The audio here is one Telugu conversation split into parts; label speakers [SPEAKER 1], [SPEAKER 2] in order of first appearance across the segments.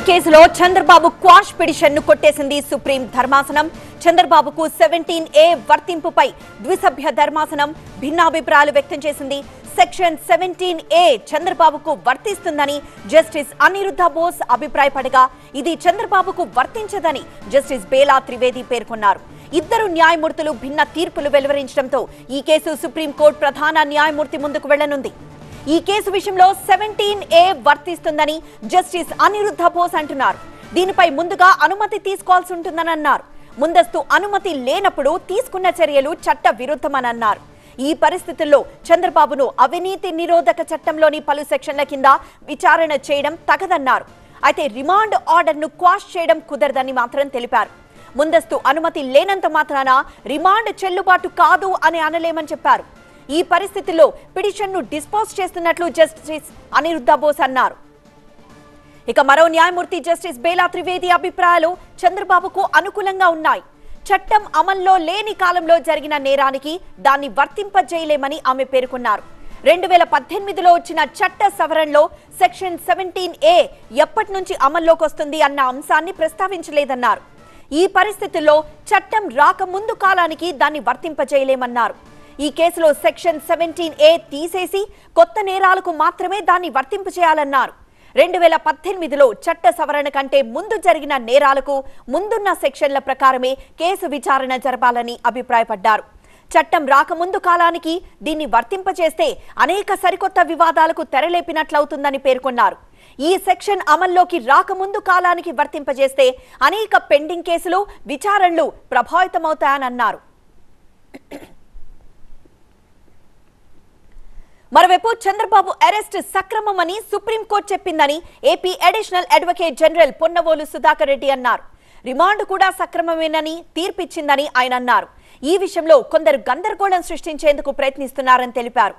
[SPEAKER 1] కేసులో చంద్రబాబు క్వాష్ పిటిషన్ ను కొట్టేసింది సుప్రీం ధర్మాసనం. చంద్రబాబుకు 17A వర్తింపుపై ద్విసభ్య ధర్మాసనం భిన్నాభిప్రాయాలు వ్యక్తం చేసింది. సెక్షన్ 17A చంద్రబాబుకు వర్తిస్తుందని జస్టిస్ అనిరుద్ధ బోస్ అభిప్రాయపడగా ఇది చంద్రబాబుకు వర్తించదని జస్టిస్ బేలా త్రివేది పేర్కొన్నారు. ఇద్దరు న్యాయమూర్తులు భిన్న తీర్పులు వెలువరించడంతో ఈ కేసు సుప్రీంకోర్టు ప్రధాన న్యాయమూర్తి ముందుకు వెళ్లనుంది. ఈ కేసు విషయంలో 17A వర్తిస్తుందని జస్టిస్ అనిరుద్ధ బోస్ అంటున్నారు. దీనిపై ముందుగా అనుమతి తీసుకోవాల్సి ఉంటుందని అన్నారు. ముందస్తు అనుమతి లేనప్పుడు తీసుకున్న చర్యలు చట్ట విరుద్ధమని అన్నారు. ఈ పరిస్థితుల్లో చంద్రబాబును అవినీతి నిరోధక చట్టంలోని పలు సెక్షన్ల కింద విచారణ చేయడం తగదన్నారు. అయితే రిమాండ్ ఆర్డర్ను క్వాష్ చేయడం కుదరదని మాత్రం తెలిపారు. ముందస్తు అనుమతి లేనంత మాత్రాన రిమాండ్ చెల్లుబాటు కాదు అని అనలేమని చెప్పారు. ఈ పరిస్థితుల్లో పిటిషన్ను డిస్పోజ్ చేస్తున్నట్లు జస్టిస్ అనిరుద్ధ బోస్ అన్నారు. ఇక మరో న్యాయమూర్తి జస్టిస్ బేలా త్రివేది అభిప్రాయాలు చంద్రబాబుకు అనుకూలంగా ఉన్నాయి. చట్టం అమల్లో లేని కాలంలో జరిగిన నేరానికి దాన్ని వర్తింపజేయలేమని ఆమె పేర్కొన్నారు. 2018లో వచ్చిన చట్ట సవరణలో సెక్షన్ 17A ఎప్పటి నుంచి అమల్లోకి వస్తుంది అన్న అంశాన్ని ప్రస్తావించలేదన్నారు. ఈ పరిస్థితుల్లో చట్టం రాకముందు కాలానికి దాన్ని వర్తింపజేయలేమన్నారు. ఈ కేసులో సెక్షన్ 17A తీసేసి కొత్త నేరాలకు మాత్రమే దాన్ని వర్తింపజేయాలన్నారు. 2018లో చట్ట సవరణ కంటే ముందు జరిగిన నేరాలకు ముందున్న సెక్షన్ల ప్రకారమే కేసు విచారణ జరపాలని అభిప్రాయపడ్డారు. చట్టం రాకముందు కాలానికి దీన్ని వర్తింపజేస్తే అనేక సరికొత్త వివాదాలకు తెరలేపినట్లవుతుందని పేర్కొన్నారు. ఈ సెక్షన్ అమల్లోకి రాకముందు కాలానికి వర్తింపజేస్తే అనేక పెండింగ్ కేసులు విచారణలు ప్రభావితమవుతాయని అన్నారు. మరోవైపు చంద్రబాబు అరెస్ట్ సక్రమమని సుప్రీంకోర్టు చెప్పిందని AP additional advocate general Ponnavolu Sudhakar Reddy అన్నారు. రిమాండ్ కూడా సక్రమమేనని తీర్పిచ్చిందని ఆయన అన్నారు. ఈ విషయంలో కొందరు గందరగోళం సృష్టించేందుకు ప్రయత్నిస్తున్నారని తెలిపారు.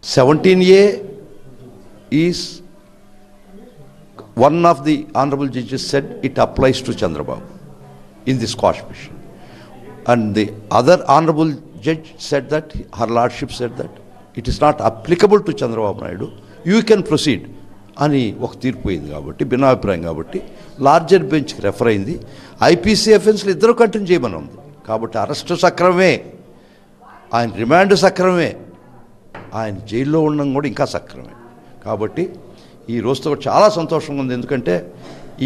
[SPEAKER 2] 17A is one of the honorable judges said it applies to Chandrababu in this quash petition, and the other honorable judge said that, her lordship said that it is not applicable to Chandrababu Naidu, you can proceed అని ఒక తీర్పు అయింది. కాబట్టి భిన్నాభిప్రాయం కాబట్టి లార్జర్ బెంచ్కి రెఫర్ అయింది. ఐపీసీ అఫెన్స్లు ఇద్దరు కంటిన్యూ చేయమని ఉంది. కాబట్టి అరెస్టు సక్రమే, ఆయన రిమాండ్ సక్రమే, ఆయన జైల్లో ఉండడం కూడా ఇంకా సక్రమే. కాబట్టి ఈ రోజుతో చాలా సంతోషంగా ఉంది. ఎందుకంటే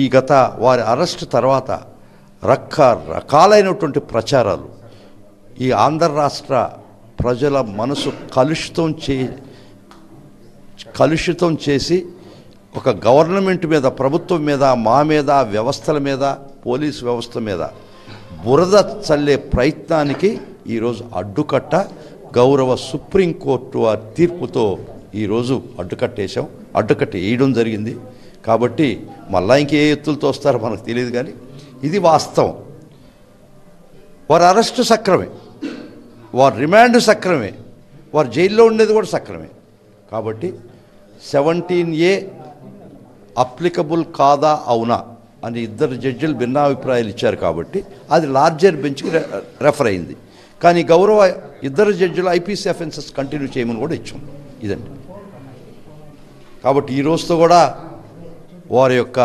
[SPEAKER 2] ఈ గత వారి అరెస్ట్ తర్వాత రకరకాలైనటువంటి ప్రచారాలు ఈ ఆంధ్ర రాష్ట్ర ప్రజల మనసు కలుషితం చేసి ఒక గవర్నమెంట్ మీద, ప్రభుత్వం మీద, మా మీద, వ్యవస్థల మీద, పోలీసు వ్యవస్థ మీద బురద చల్లే ప్రయత్నానికి ఈరోజు అడ్డుకట్ట గౌరవ సుప్రీంకోర్టు ఆ తీర్పుతో ఈరోజు అడ్డుకట్ట వేయడం జరిగింది. కాబట్టి మళ్ళా ఇంకే ఎత్తులతో వస్తారో మనకు తెలియదు, కానీ ఇది వాస్తవం. వారి అరెస్టు సక్రమే, వారి రిమాండ్ సక్రమే, వారు జైల్లో ఉండేది కూడా సక్రమే. కాబట్టి 17A అప్లికబుల్ కాదా అవునా అని ఇద్దరు జడ్జిలు భిన్నాభిప్రాయాలు ఇచ్చారు. కాబట్టి అది లార్జర్ బెంచ్కి రెఫర్ అయింది. కానీ గౌరవ ఇద్దరు జడ్జిలు ఐపీసీ అఫెన్సెస్ కంటిన్యూ చేయమని కూడా ఇచ్చాం. ఇదండి. కాబట్టి ఈ రోజుతో కూడా వారి యొక్క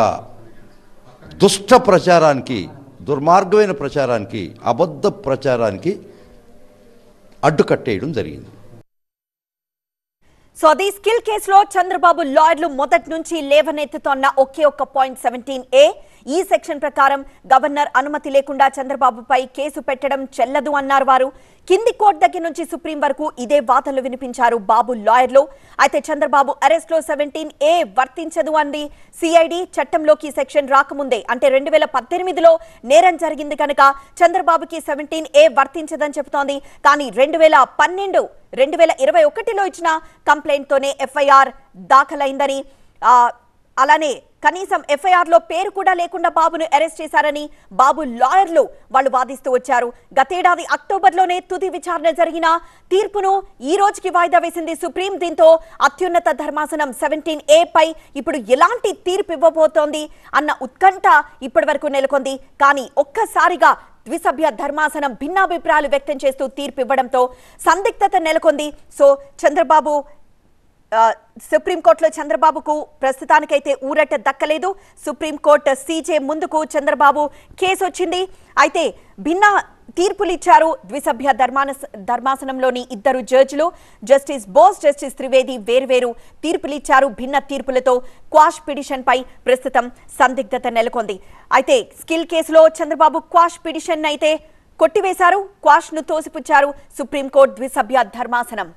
[SPEAKER 2] దుష్ట ప్రచారానికి, దుర్మార్గమైన ప్రచారానికి, అబద్ధ ప్రచారానికి అడ్డుకట్టేయడం జరిగింది.
[SPEAKER 1] సో అది స్కిల్ కేసులో చంద్రబాబు లాయర్లు మొదటి నుంచి లేవనెత్తుతోన్న ఒకే ఒక్క పాయింట్ 17A. ఈ సెక్షన్ ప్రకారం గవర్నర్ అనుమతి లేకుండా చంద్రబాబుపై కేసు పెట్టడం చెల్లదు అన్నారు వారు. కింది కోర్టు దగ్గర నుంచి సుప్రీం వరకు ఇదే వాదనలు వినిపించారు బాబు లాయర్లు. అయితే చంద్రబాబు అరెస్ట్ లో 17A వర్తించదు అంది సిఐడి. చట్టంలోకి సెక్షన్ రాకముందే, అంటే 2018లో నేరం జరిగింది కనుక చంద్రబాబుకి 17A వర్తించదని చెబుతోంది. కానీ 2021లో ఇచ్చిన కంప్లైంట్ తోనే FIR దాఖలైందని, అలానే కనీసం FIR లో పేరు కూడా లేకుండా బాబును అరెస్ట్ చేశారని బాబు లాయర్లు వాళ్ళు వాదిస్తూ వచ్చారు. గతేడాది అక్టోబర్లోనే తుది విచారణ జరిగిన తీర్పును ఈ రోజుకి వాయిదా వేసింది సుప్రీం. దీంతో అత్యున్నత ధర్మాసనం 17A పై ఇప్పుడు ఎలాంటి తీర్పు ఇవ్వబోతోంది అన్న ఉత్కంఠ ఇప్పటి వరకు నెలకొంది. కానీ ఒక్కసారిగా ద్విసభ్య ధర్మాసనం భిన్నాభిప్రాయాలు వ్యక్తం చేస్తూ తీర్పు ఇవ్వడంతో సందిగ్ధత నెలకొంది. సో చంద్రబాబు సుప్రీంకోర్టులో చంద్రబాబుకు ప్రస్తుతానికైతే ఊరట దక్కలేదు. సుప్రీంకోర్టు సీజే ముందుకు చంద్రబాబు కేసు వచ్చింది. అయితే భిన్న తీర్పులు ఇచ్చారు ద్విసభ్య ధర్మాసనంలోని ఇద్దరు జడ్జిలు. జస్టిస్ బోస్, జస్టిస్ త్రివేది వేర్వేరు తీర్పులు ఇచ్చారు. భిన్న తీర్పులతో క్వాష్ పిటిషన్ పై ప్రస్తుతం సందిగ్ధత నెలకొంది. అయితే స్కిల్ కేసులో చంద్రబాబు క్వాష్ పిటిషన్ అయితే కొట్టివేశారు. క్వాష్ ను తోసిపుచ్చారు సుప్రీంకోర్టు ద్విసభ్య ధర్మాసనం.